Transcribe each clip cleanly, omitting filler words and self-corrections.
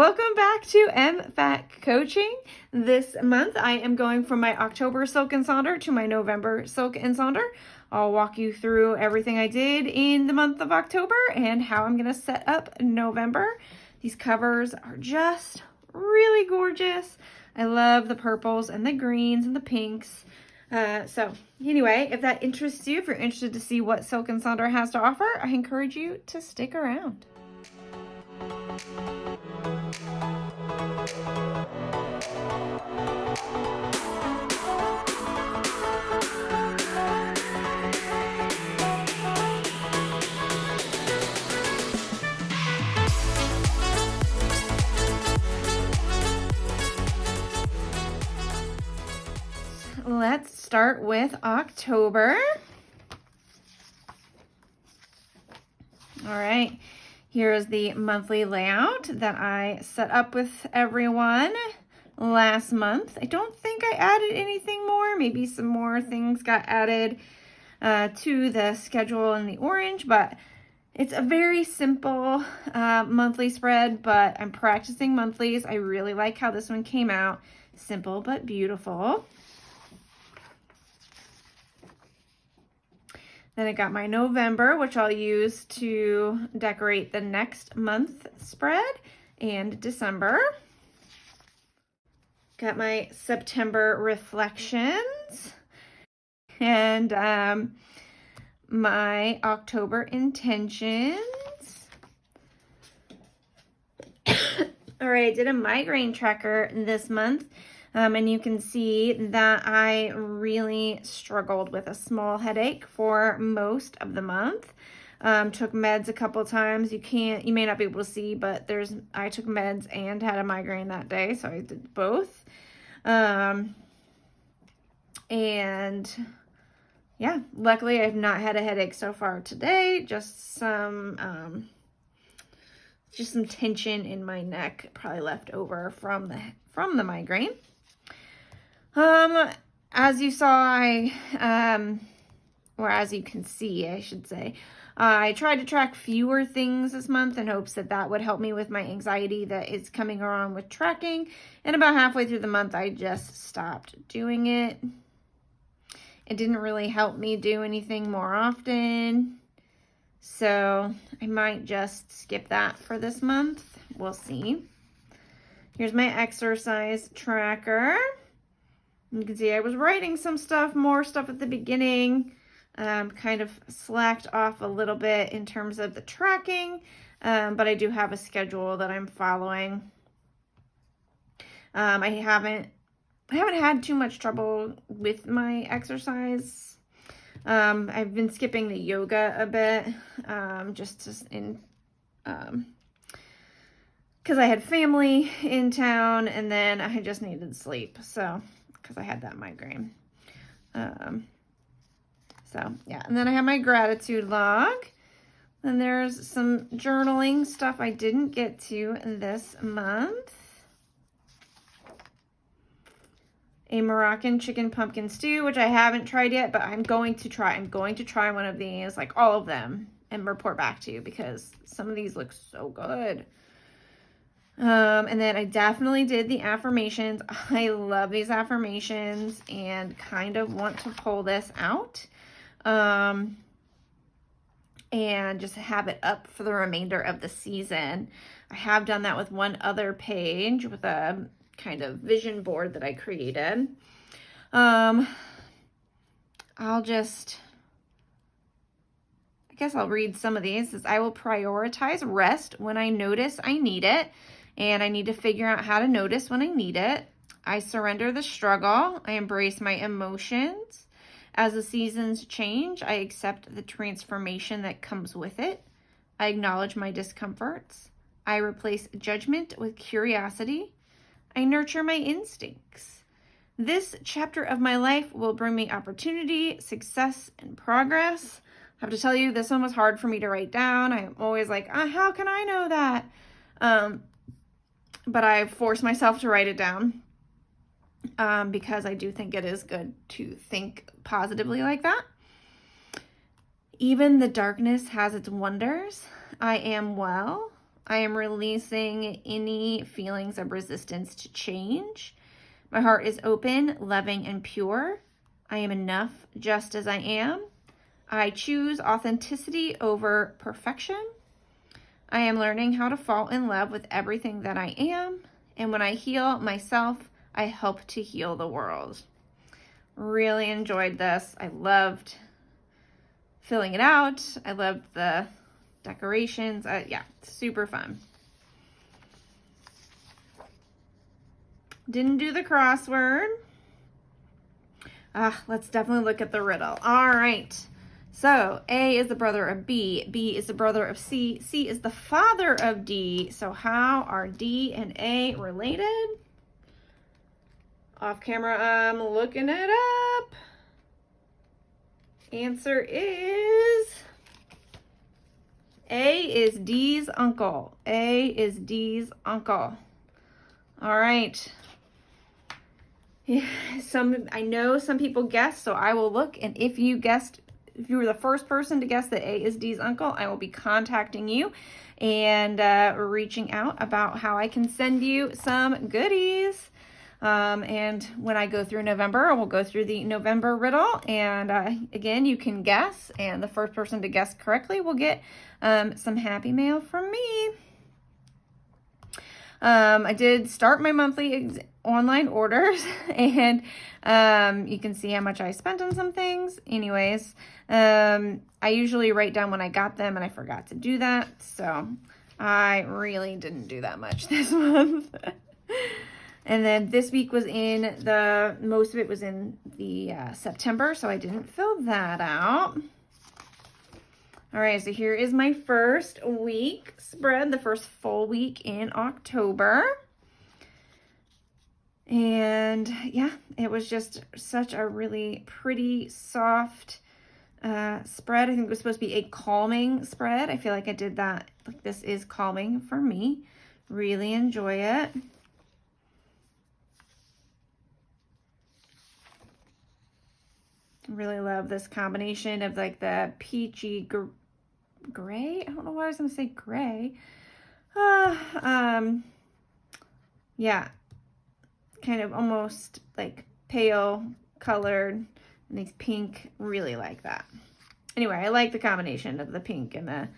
Welcome back to MFAC Coaching. This month I am going from my October Silk and Sonder to my November Silk and Sonder. I'll walk you through everything I did in the month of October and how I'm going to set up November. These covers are just really gorgeous. I love the purples and the greens and the pinks. So anyway, if that interests you, if you're interested to see what Silk and Sonder has to offer, I encourage you to stick around. Let's start with October. All right, here's the monthly layout that I set up with everyone last month. I don't think I added anything more. Maybe some more things got added to the schedule in the orange, but it's a very simple monthly spread, but I'm practicing monthlies. I really like how this one came out. Simple but beautiful. Then I got my November, which I'll use to decorate the next month spread, and December. Got my September reflections and my October intentions. All right, I did a migraine tracker this month. And you can see that I really struggled with a small headache for most of the month. Took meds a couple times. You may not be able to see, but I took meds and had a migraine that day, so I did both. And yeah, luckily I've not had a headache so far today. Just some tension in my neck, probably left over from the migraine. As you saw, or as you can see, I should say, I tried to track fewer things this month in hopes that would help me with my anxiety that is coming around with tracking. And about halfway through the month, I just stopped doing it. It didn't really help me do anything more often. So I might just skip that for this month. We'll see. Here's my exercise tracker. You can see I was writing more stuff at the beginning, kind of slacked off a little bit in terms of the tracking, but I do have a schedule that I'm following. I haven't had too much trouble with my exercise. I've been skipping the yoga a bit, because I had family in town and then I just needed sleep. So, because I had that migraine. So yeah, and then I have my gratitude log. Then there's some journaling stuff I didn't get to this month. A Moroccan chicken pumpkin stew, which I haven't tried yet, but I'm going to try. I'm going to try one of these, like all of them, and report back to you because some of these look so good. And then I definitely did the affirmations. I love these affirmations and kind of want to pull this out and just have it up for the remainder of the season. I have done that with one other page with a kind of vision board that I created. I guess I'll read some of these. It says, I will prioritize rest when I notice I need it. And I need to figure out how to notice when I need it. I surrender the struggle. I embrace my emotions. As the seasons change, I accept the transformation that comes with it. I acknowledge my discomforts. I replace judgment with curiosity. I nurture my instincts. This chapter of my life will bring me opportunity, success, and progress. I have to tell you, this one was hard for me to write down. I'm always like, how can I know that? But I forced myself to write it down because I do think it is good to think positively like that. Even the darkness has its wonders. I am well. I am releasing any feelings of resistance to change. My heart is open, loving, and pure. I am enough just as I am. I choose authenticity over perfection. I am learning how to fall in love with everything that I am. And when I heal myself, I help to heal the world. Really enjoyed this. I loved filling it out. I loved the decorations. Yeah, super fun. Didn't do the crossword. Let's definitely look at the riddle. All right. So A is the brother of B. B is the brother of C. C is the father of D. So how are D and A related? Off camera, I'm looking it up. Answer is A is D's uncle. A is D's uncle. All right. Yeah, I know some people guessed, so I will look, and if you were the first person to guess that A is D's uncle, I will be contacting you and reaching out about how I can send you some goodies. And when I go through November, I will go through the November riddle, and again, you can guess, and the first person to guess correctly will get some happy mail from me. I did start my monthly online orders, and you can see how much I spent on some things. Anyways, I usually write down when I got them, and I forgot to do that, so I really didn't do that much this month. And then this week was most of it was in the September, so I didn't fill that out. All right, so here is my first week spread, the first full week in October. And yeah, it was just such a really pretty, soft spread. I think it was supposed to be a calming spread. I feel like I did that. Like, this is calming for me. Really enjoy it. Really love this combination of like the peachy gray. I don't know why I was going to say gray. Yeah, kind of almost like pale colored, and these pink. Really like that. Anyway, I like the combination of the pink and the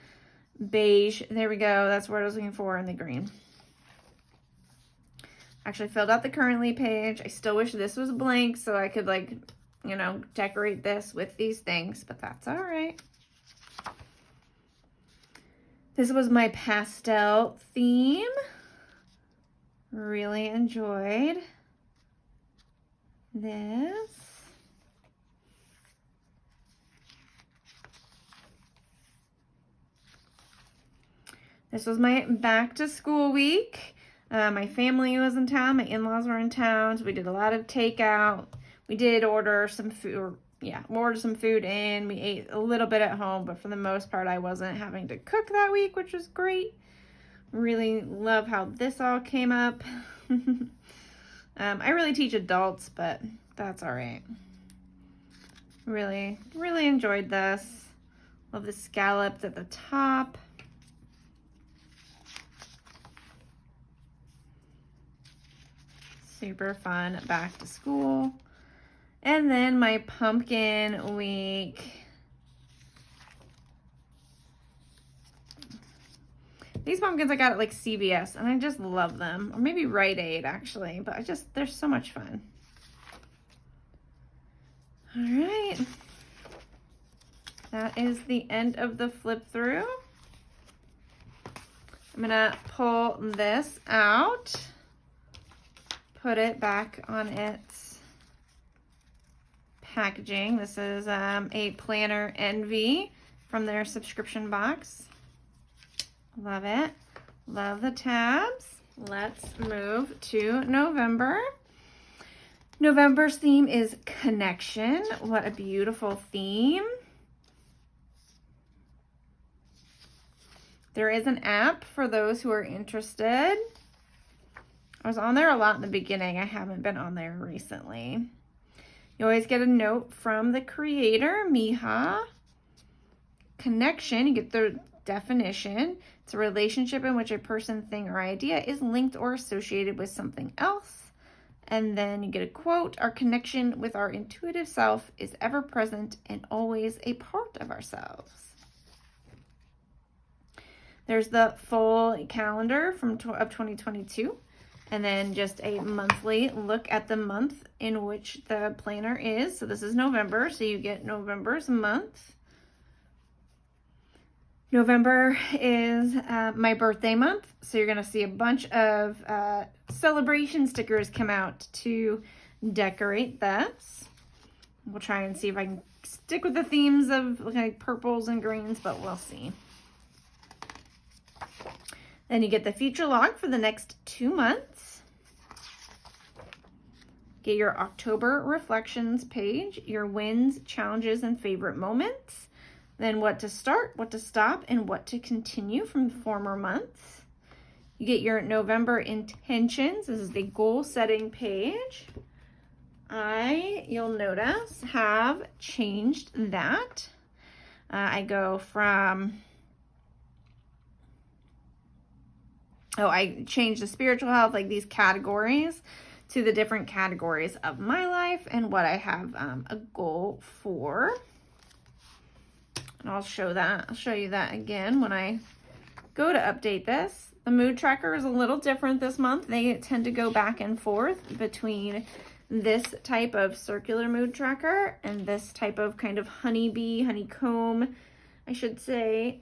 beige. There we go. That's what I was looking for in the green. Actually filled out the currently page. I still wish this was blank so I could, like, you know, decorate this with these things, but that's all right. This was my pastel theme. Really enjoyed this. This was my back to school week. My family was in town. My in-laws were in town, so we did a lot of takeout. We did order some food, ordered some food in. We ate a little bit at home, but for the most part, I wasn't having to cook that week, which was great. Really love how this all came up. I really teach adults, but that's all right. Really, really enjoyed this. Love the scallops at the top. Super fun back to school. And then my pumpkin week. These pumpkins I got at like CVS, and I just love them. Or maybe Rite Aid, actually. But they're so much fun. All right. That is the end of the flip through. I'm gonna pull this out. Put it back on its packaging. This is a Planner Envy from their subscription box. Love it. Love the tabs. Let's move to November. November's theme is connection. What a beautiful theme. There is an app for those who are interested. I was on there a lot in the beginning. I haven't been on there recently. You always get a note from the creator, Miha. Connection, you get definition. It's a relationship in which a person, thing, or idea is linked or associated with something else. And then you get a quote. Our connection with our intuitive self is ever present and always a part of ourselves. There's the full calendar of 2022. And then just a monthly look at the month in which the planner is. So this is November, so you get November's month. November is my birthday month, so you're going to see a bunch of celebration stickers come out to decorate this. We'll try and see if I can stick with the themes of like purples and greens, but we'll see. Then you get the future log for the next 2 months. Get your October reflections page, your wins, challenges, and favorite moments. Then what to start, what to stop, and what to continue from the former months. You get your November intentions. This is the goal setting page. You'll notice, have changed that. I go from, I changed the spiritual health, like these categories, to the different categories of my life and what I have a goal for. And I'll show you that again when I go to update this. The mood tracker is a little different this month. They tend to go back and forth between this type of circular mood tracker and this type of kind of honeycomb, I should say,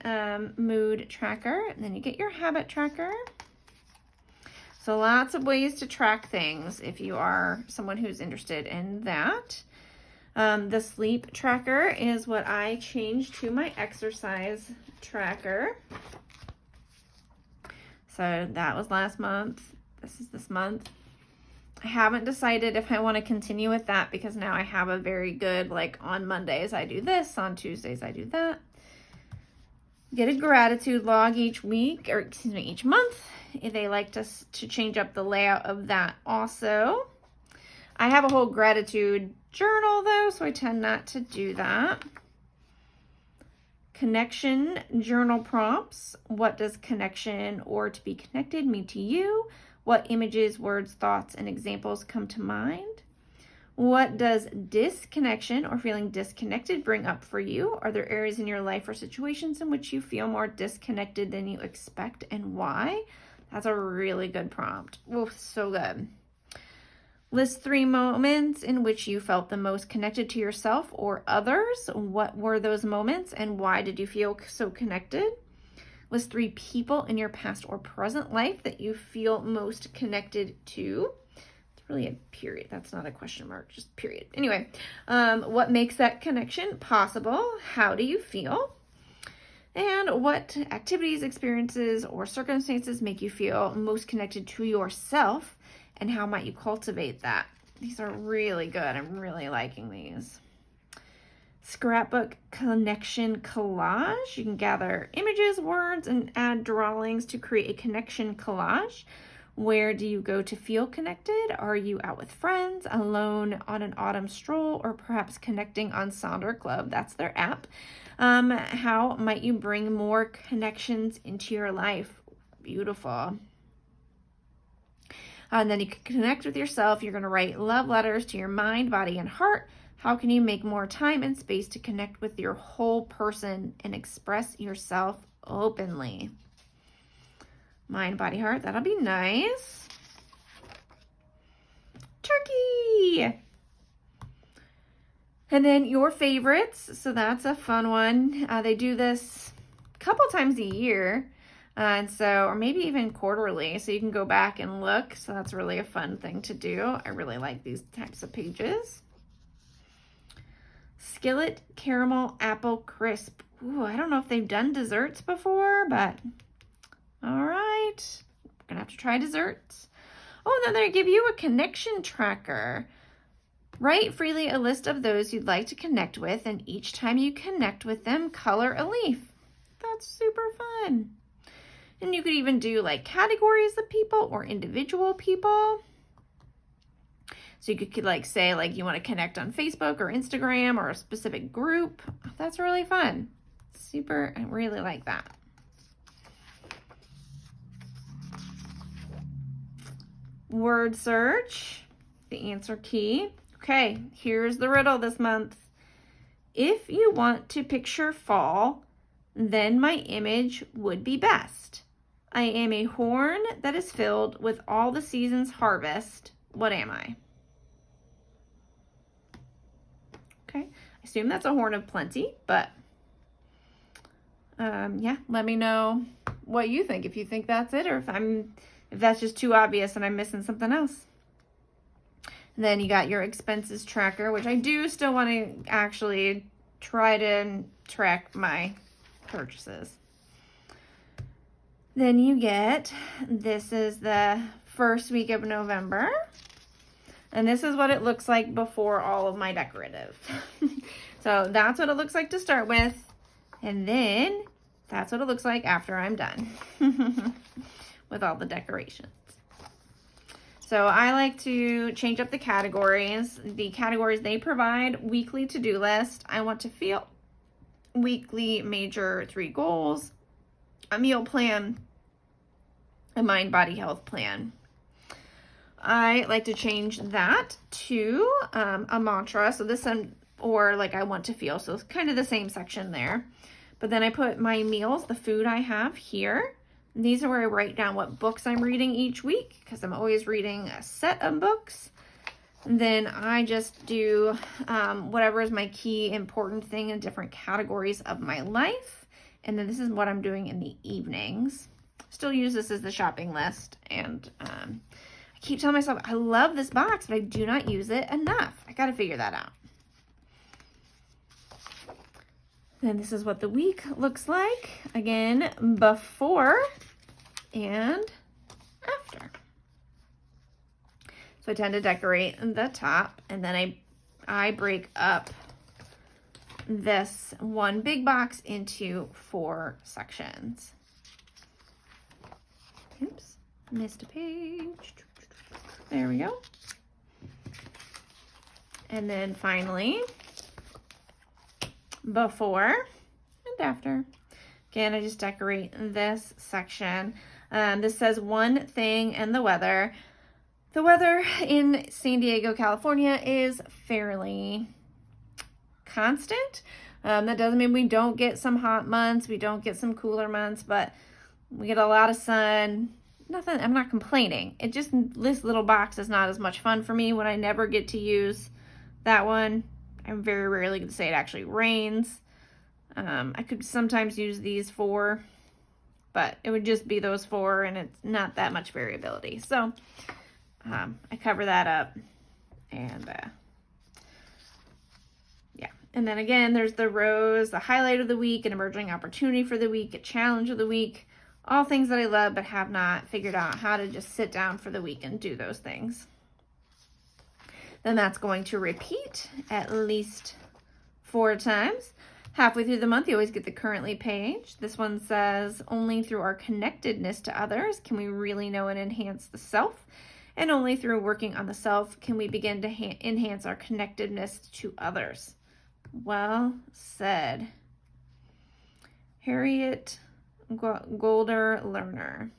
mood tracker. And then you get your habit tracker. So lots of ways to track things if you are someone who's interested in that. The sleep tracker is what I changed to my exercise tracker. So that was last month. This is this month. I haven't decided if I want to continue with that because now I have a very good, like on Mondays I do this, on Tuesdays I do that. Get a gratitude log each week, or excuse me, each month. They like to change up the layout of that also. I have a whole gratitude journal though, so I tend not to do that. Connection journal prompts. What does connection or to be connected mean to you? What images, words, thoughts, and examples come to mind? What does disconnection or feeling disconnected bring up for you? Are there areas in your life or situations in which you feel more disconnected than you expect, and why? That's a really good prompt. Oh, so good. List 3 moments in which you felt the most connected to yourself or others. What were those moments and why did you feel so connected? List 3 people in your past or present life that you feel most connected to. It's really a period. That's not a question mark, just period. Anyway, what makes that connection possible? How do you feel? And what activities, experiences, or circumstances make you feel most connected to yourself? And how might you cultivate that? These are really good. I'm really liking these. Scrapbook connection collage. You can gather images, words, and add drawings to create a connection collage. Where do you go to feel connected? Are you out with friends, alone on an autumn stroll, or perhaps connecting on Sonder Club? That's their app. How might you bring more connections into your life? Beautiful. And then you can connect with yourself. You're going to write love letters to your mind, body, and heart. How can you make more time and space to connect with your whole person and express yourself openly? Mind, body, heart. That'll be nice. Turkey. And then your favorites. So that's a fun one. They do this a couple times a year. And so, or maybe even quarterly, so you can go back and look. So that's really a fun thing to do. I really like these types of pages. Skillet Caramel Apple Crisp. Ooh, I don't know if they've done desserts before, but all right. We're gonna have to try desserts. Oh, and then they give you a connection tracker. Write freely a list of those you'd like to connect with, and each time you connect with them, color a leaf. That's super fun. And you could even do like categories of people or individual people. So you could like say like you want to connect on Facebook or Instagram or a specific group. That's really fun. Super, I really like that. Word search, the answer key. Okay, here's the riddle this month. If you want to picture fall, then my image would be best. I am a horn that is filled with all the season's harvest. What am I? Okay, I assume that's a horn of plenty, but yeah, let me know what you think. If you think that's it, or if that's just too obvious and I'm missing something else. And then you got your expenses tracker, which I do still want to actually try to track my purchases. Then you get, this is the first week of November. And this is what it looks like before all of my decorative. So that's what it looks like to start with. And then that's what it looks like after I'm done with all the decorations. So I like to change up the categories. The categories they provide: weekly to-do list, I want to feel, weekly major 3 goals, a meal plan, a mind, body, health plan. I like to change that to a mantra. So this one, or like I want to feel. So it's kind of the same section there. But then I put my meals, the food I have here. These are where I write down what books I'm reading each week, because I'm always reading a set of books. And then I just do whatever is my key important thing in different categories of my life. And then this is what I'm doing in the evenings. Still use this as the shopping list. And I keep telling myself, I love this box, but I do not use it enough. I got to figure that out. Then this is what the week looks like. Again, before and after. So I tend to decorate the top, and then I break up this one big box into 4 sections. Oops, missed a page. There we go. And then finally, before and after. Again, I just decorate this section. This says one thing and the weather. The weather in San Diego, California is fairly constant. That doesn't mean we don't get some hot months, we don't get some cooler months, but we get a lot of sun. Nothing, I'm not complaining. It just, this little box is not as much fun for me when I never get to use that one. I'm very rarely going to say it actually rains. I could sometimes use these 4, but it would just be those 4, and it's not that much variability. So I cover that up, and yeah. And then again, there's the rows, the highlight of the week, an emerging opportunity for the week, a challenge of the week, all things that I love but have not figured out how to just sit down for the week and do those things. Then that's going to repeat at least 4 times. Halfway through the month, you always get the currently page. This one says, only through our connectedness to others can we really know and enhance the self. And only through working on the self can we begin to enhance our connectedness to others. Well said. Harriet Golder Lerner.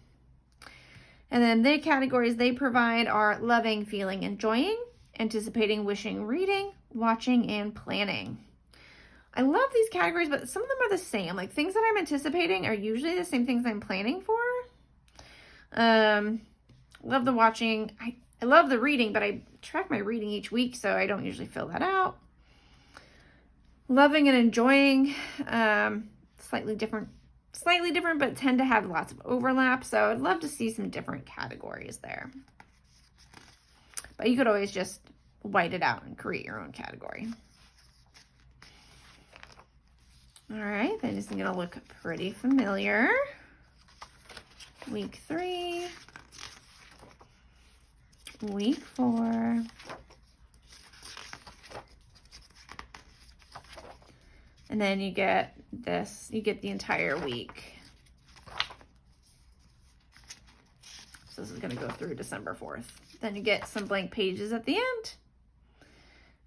And then the categories they provide are loving, feeling, enjoying, anticipating, wishing, reading, watching, and planning. I love these categories, but some of them are the same. Like, things that I'm anticipating are usually the same things I'm planning for. Love the watching. I love the reading, but I track my reading each week, so I don't usually fill that out. Loving and enjoying, slightly different, but tend to have lots of overlap. So I'd love to see some different categories there. But you could always just white it out and create your own category. All right, then it's going to look pretty familiar. Week 3, week 4, and then you get this, you get the entire week. So this is going to go through December 4th. Then you get some blank pages at the end.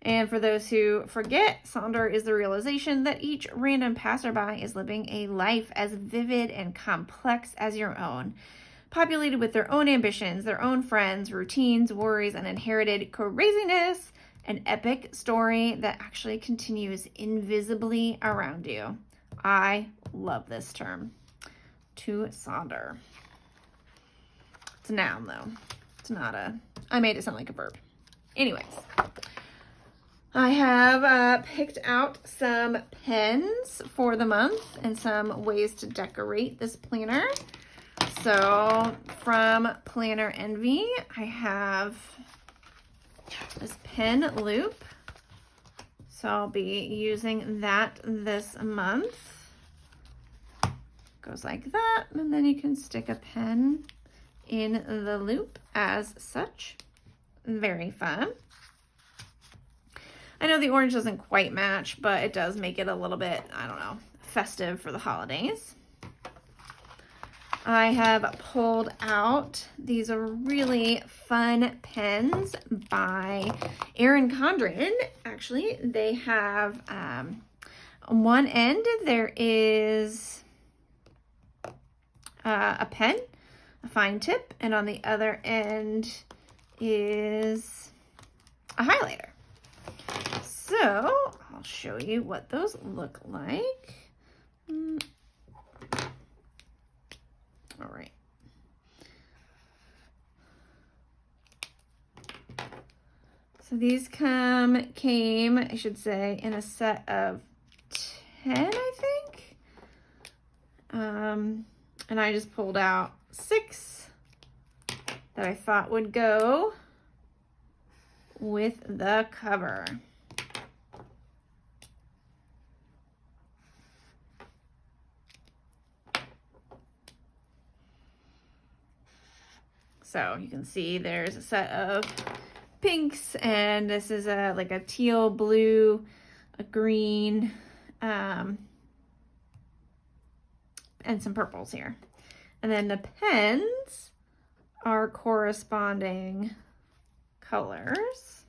And for those who forget, Sonder is the realization that each random passerby is living a life as vivid and complex as your own. populated with their own ambitions, their own friends, routines, worries, and inherited craziness. An epic story that actually continues invisibly around you. I love this term. To Sonder. It's a noun, though. It's not a... I made it sound like a verb. Anyways, I have picked out some pens for the month and some ways to decorate this planner. So from Planner Envy, I have this pen loop. So I'll be using that this month. Goes like that, and then you can stick a pen in the loop as such. Very fun. I know the orange doesn't quite match, but it does make it a little bit, I don't know, festive for the holidays. I have pulled out, these are really fun pens by Erin Condren. Actually, they have, on one end, there is a pen, a fine tip, and on the other end is a highlighter. So I'll show you what those look like. All right. So these came, I should say, in a set of 10, I think. And I just pulled out 6 that I thought would go with the cover. So you can see there's a set of pinks, and this is like a teal, blue, a green, and some purples here. And then the pens are corresponding colors.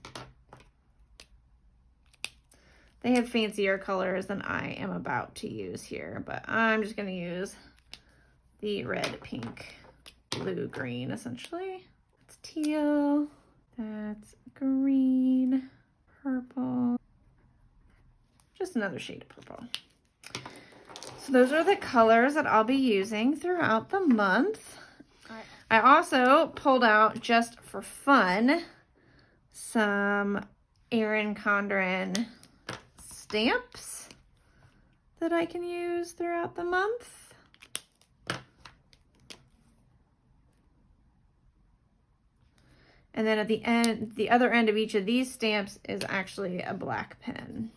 They have fancier colors than I am about to use here, but I'm just going to use the red, pink, blue, green, essentially. It's teal, that's green, purple, just another shade of purple. So those are the colors that I'll be using throughout the month. I also pulled out, just for fun, some Erin Condren stamps that I can use throughout the month. And then at the end, the other end of each of these stamps is actually a black pen.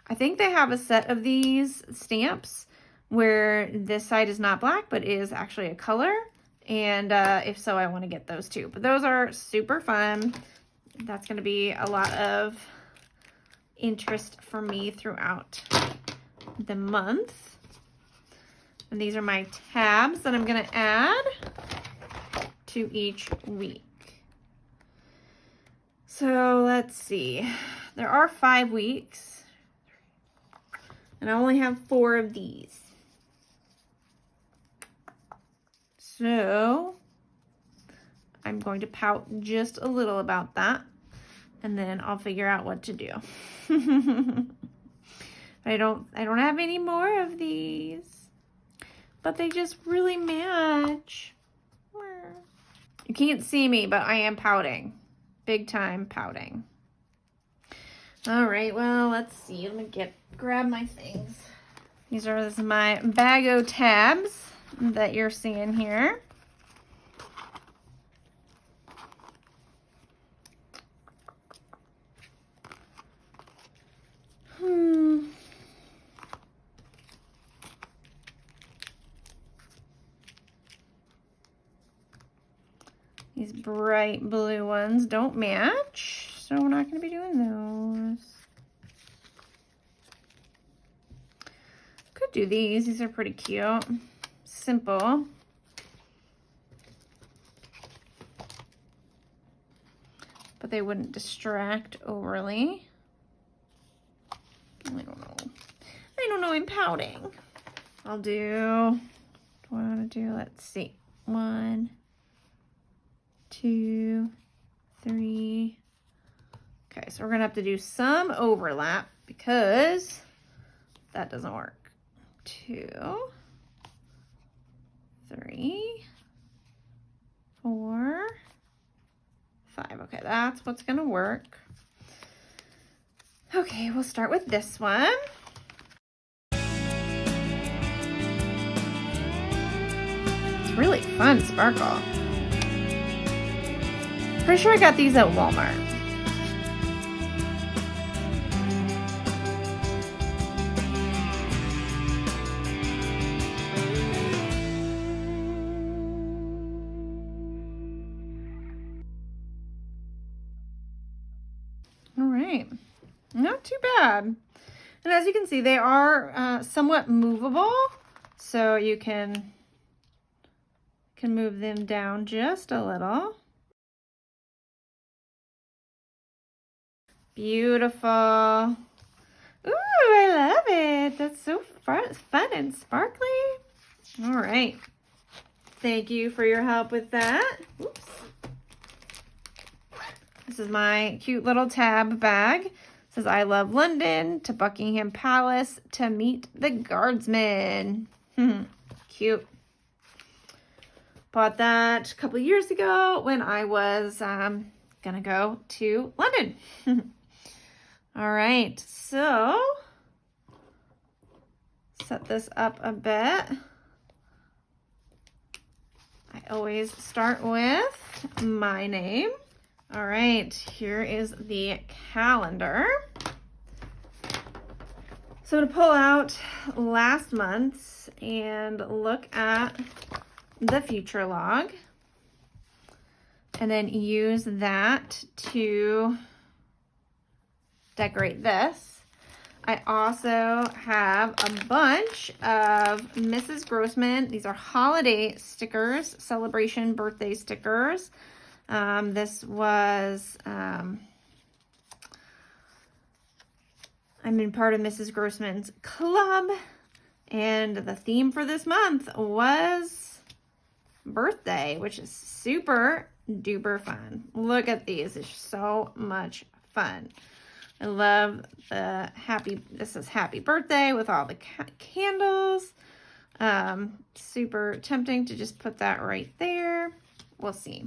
I think they have a set of these stamps where this side is not black, but is actually a color. And if so, I want to get those too. But those are super fun. That's going to be a lot of interest for me throughout the month. And these are my tabs that I'm going to add to each week. So let's see. There are 5 weeks. And I only have 4 of these. So I'm going to pout just a little about that, and then I'll figure out what to do. I don't have any more of these, but they just really match. You can't see me, but I am pouting. Big time pouting. All right, well, let's see. Let me grab my things. These are my bag o' tabs that you're seeing here. These bright blue ones don't match, so we're not going to be doing those. Could do these. These are pretty cute. Simple. But they wouldn't distract overly. I don't know. I'm pouting. I'll do, what do I want to do? Let's see. 1, 2, 3. Okay, so we're gonna have to do some overlap because that doesn't work. 2, 3, 4, 5. Okay, that's what's gonna work. Okay, we'll start with this one. It's really fun sparkle. Pretty sure I got these at Walmart. All right, not too bad. And as you can see, they are somewhat movable, so you can move them down just a little. Beautiful. Ooh, I love it. That's so fun and sparkly. All right. Thank you for your help with that. Oops. This is my cute little tab bag. It says, I love London, to Buckingham Palace, to meet the guardsmen. Cute. Bought that a couple of years ago when I was gonna go to London. All right, so set this up a bit. I always start with my name. All right, here is the calendar. So I'm gonna pull out last month's and look at the future log, and then use that to decorate this. I also have a bunch of Mrs. Grossman. These are holiday stickers, celebration birthday stickers. This was, I'm in part of Mrs. Grossman's club, and the theme for this month was birthday, which is super duper fun. Look at these, it's so much fun. I love the this is happy birthday with all the candles. Super tempting to just put that right there. We'll see.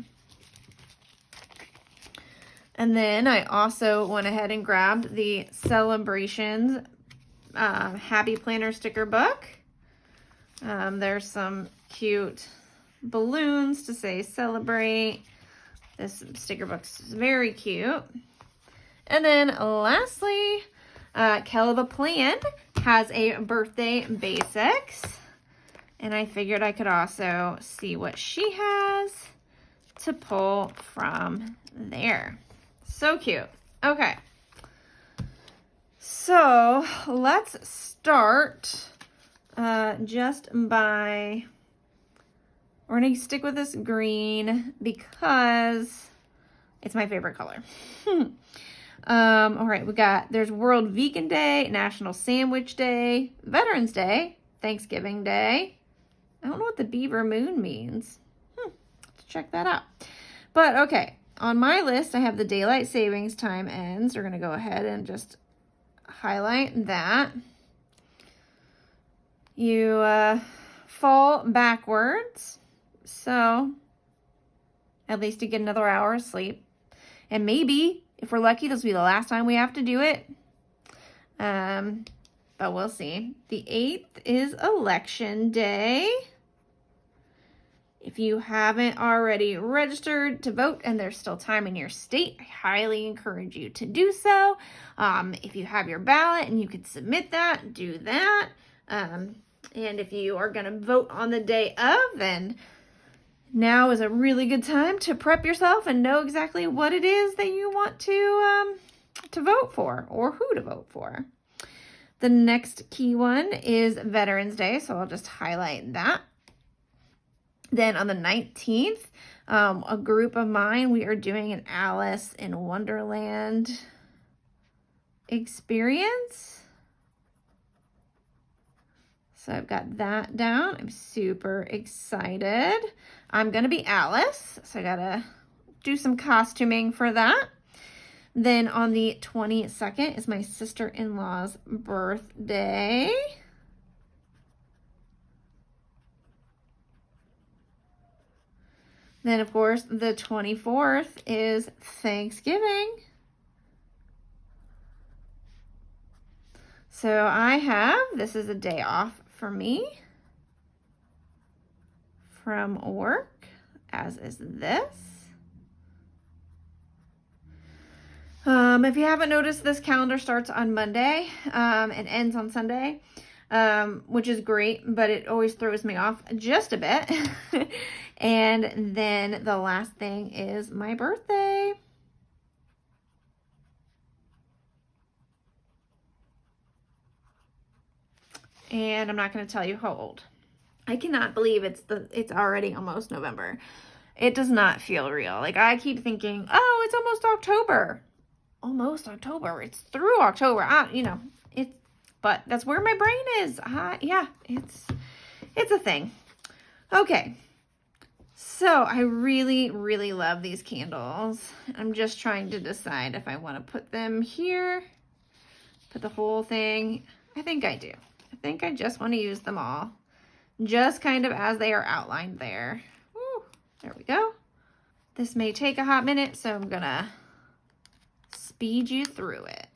And then I also went ahead and grabbed the Celebrations Happy Planner sticker book. There's some cute balloons to say celebrate. This sticker book's very cute. And then lastly, Kelva Plan has a birthday basics. And I figured I could also see what she has to pull from there. So cute. Okay. So let's start just by, we're going to stick with this green because it's my favorite color. All right, there's World Vegan Day, National Sandwich Day, Veterans Day, Thanksgiving Day. I don't know what the beaver moon means. Let's check that out. But okay, on my list, I have the daylight savings time ends. We're going to go ahead and just highlight that. You fall backwards, so at least you get another hour of sleep. And maybe, if we're lucky, this will be the last time we have to do it. But we'll see. The 8th is Election Day. If you haven't already registered to vote and there's still time in your state, I highly encourage you to do so. If you have your ballot and you can submit that, do that. And if you are going to vote on the day of, then now is a really good time to prep yourself and know exactly what it is that you want to vote for or who to vote for. The next key one is Veterans Day, so I'll just highlight that. Then on the 19th, a group of mine, we are doing an Alice in Wonderland experience. So I've got that down. I'm super excited. I'm going to be Alice, so I got to do some costuming for that. Then on the 22nd is my sister-in-law's birthday. Then, of course, the 24th is Thanksgiving. So this is a day off for me from work, as is this. If you haven't noticed, this calendar starts on Monday and ends on Sunday, which is great, but it always throws me off just a bit. And then the last thing is my birthday. And I'm not going to tell you how old. I cannot believe it's already almost November. It does not feel real. Like, I keep thinking, oh, it's almost October. Almost October. It's through October. But that's where my brain is. Yeah, it's a thing. Okay. So I really, really love these candles. I'm just trying to decide if I want to put them here, put the whole thing. I think I do. I think I just want to use them all, just kind of as they are outlined there. Woo, there we go. This may take a hot minute, so I'm gonna speed you through it.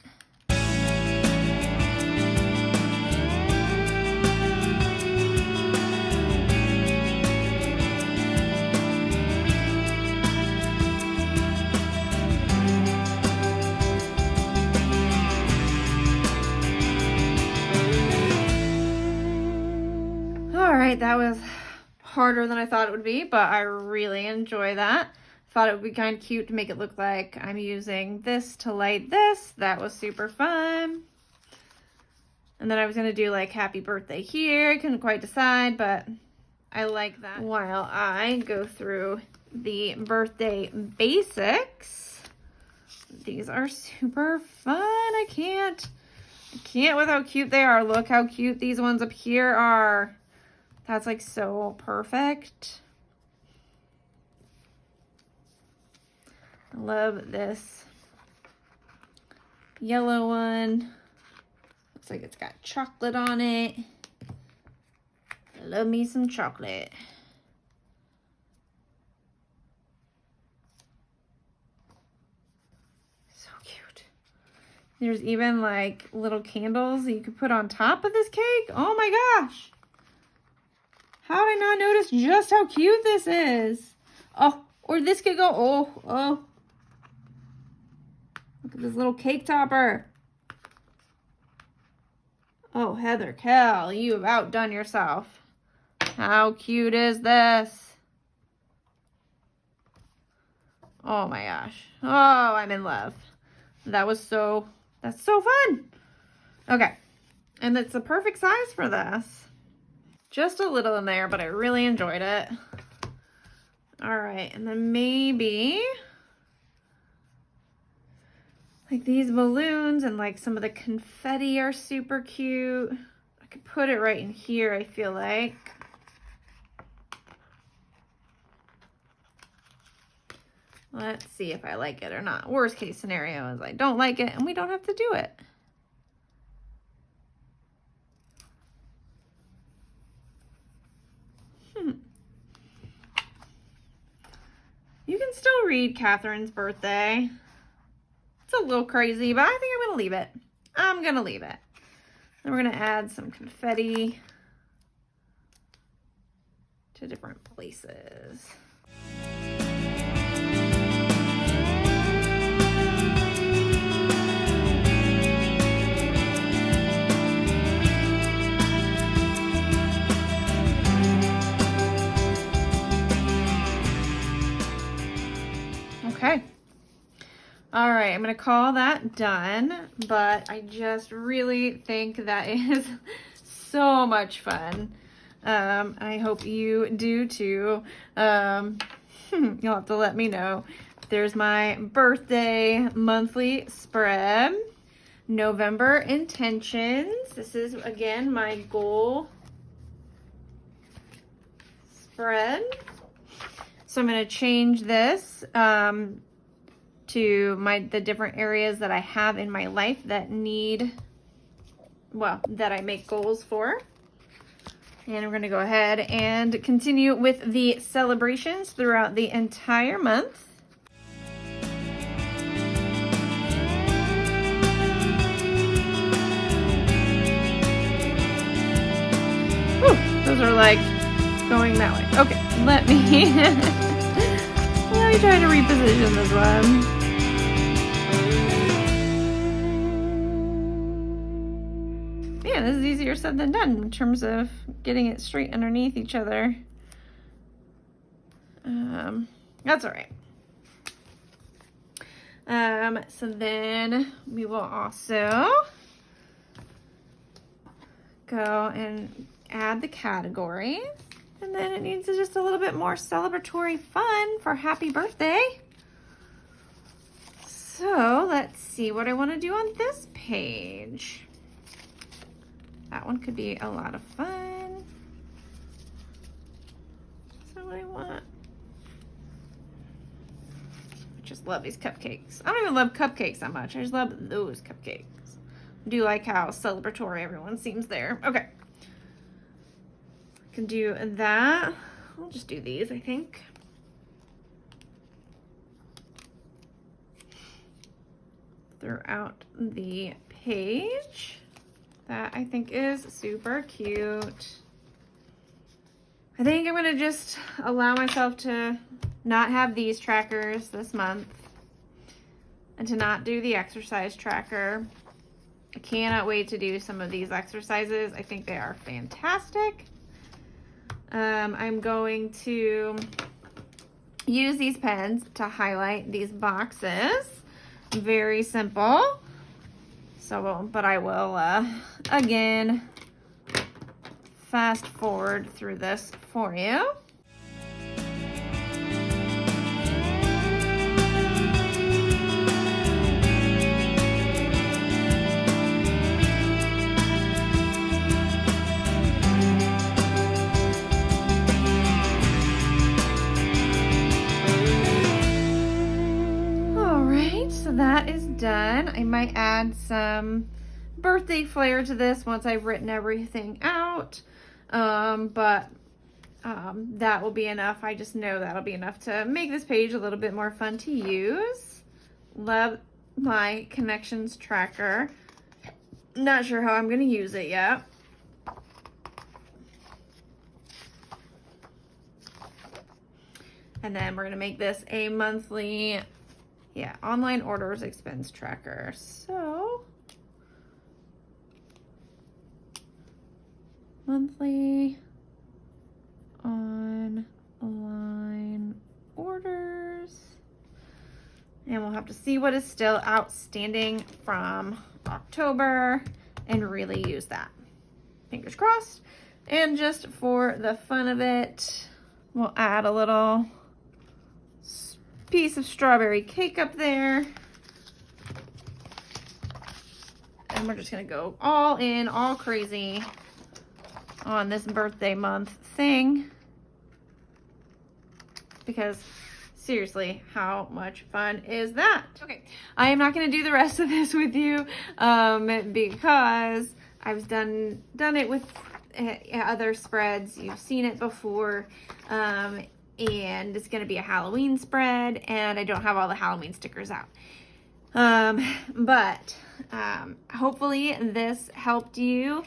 That was harder than I thought it would be, but I really enjoy that. Thought it would be kind of cute to make it look like I'm using this to light this. That was super fun. And then I was going to do like happy birthday here. I couldn't quite decide, but I like that. While I go through the birthday basics, these are super fun. I can't with how cute they are. Look how cute these ones up here are. That's like so perfect. I love this yellow one. Looks like it's got chocolate on it. I love me some chocolate. So cute. There's even like little candles that you could put on top of this cake. Oh my gosh. How did I not notice just how cute this is? Oh, or this could go, oh. Look at this little cake topper. Oh, Heather Kell, you have outdone yourself. How cute is this? Oh my gosh. Oh, I'm in love. That's so fun. Okay. And it's the perfect size for this. Just a little in there, but I really enjoyed it. All right, and then maybe like these balloons and like some of the confetti are super cute. I could put it right in here, I feel like. Let's see if I like it or not. Worst case scenario is I don't like it and we don't have to do it. You can still read Catherine's birthday. It's a little crazy, but I think I'm going to leave it. I'm going to leave it. And we're going to add some confetti to different places. Okay. All right, I'm going to call that done, but I just really think that is so much fun. I hope you do too. You'll have to let me know. There's my birthday monthly spread. November intentions. This is, again, my goal spread. So I'm going to change this to the different areas that I have in my life that that I make goals for. And we're going to go ahead and continue with the celebrations throughout the entire month. Those are like going that way. Okay, let me try to reposition this one. Yeah, this is easier said than done in terms of getting it straight underneath each other. That's all right. So then we will also go and add the categories, and then it needs just a little bit more celebratory fun for happy birthday. So let's see what I want to do on this page. That one could be a lot of fun. So what I want. I just love these cupcakes. I don't even love cupcakes that much. I just love those cupcakes. I do like how celebratory everyone seems there. Okay. Can do that. I'll just do these, I think. Throughout the page. That I think is super cute. I think I'm gonna just allow myself to not have these trackers this month and to not do the exercise tracker. I cannot wait to do some of these exercises. I think they are fantastic. I'm going to use these pens to highlight these boxes. Very simple. So, but I will, again, fast forward through this for you. That is done. I might add some birthday flair to this once I've written everything out. That will be enough. I just know that'll be enough to make this page a little bit more fun to use. Love my connections tracker. Not sure how I'm going to use it yet. And then we're going to make this a monthly online orders expense tracker. So monthly online orders. And we'll have to see what is still outstanding from October and really use that. Fingers crossed. And just for the fun of it, we'll add a little piece of strawberry cake up there. And we're just gonna go all in, all crazy on this birthday month thing. Because seriously, how much fun is that? Okay, I am not gonna do the rest of this with you because I've done it with other spreads. You've seen it before. And it's going to be a Halloween spread, and I don't have all the Halloween stickers out. Hopefully this helped you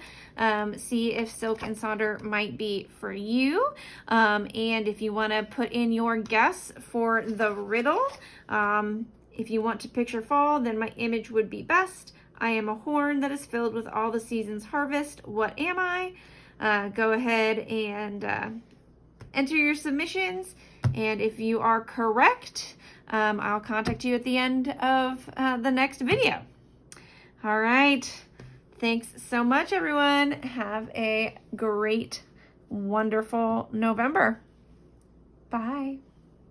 see if Silk and Sonder might be for you. And if you want to put in your guess for the riddle, if you want to picture fall, then my image would be best. I am a horn that is filled with all the season's harvest. What am I? Go ahead and enter your submissions, and if you are correct, I'll contact you at the end of the next video. All right, thanks so much, everyone. Have a great, wonderful November. Bye.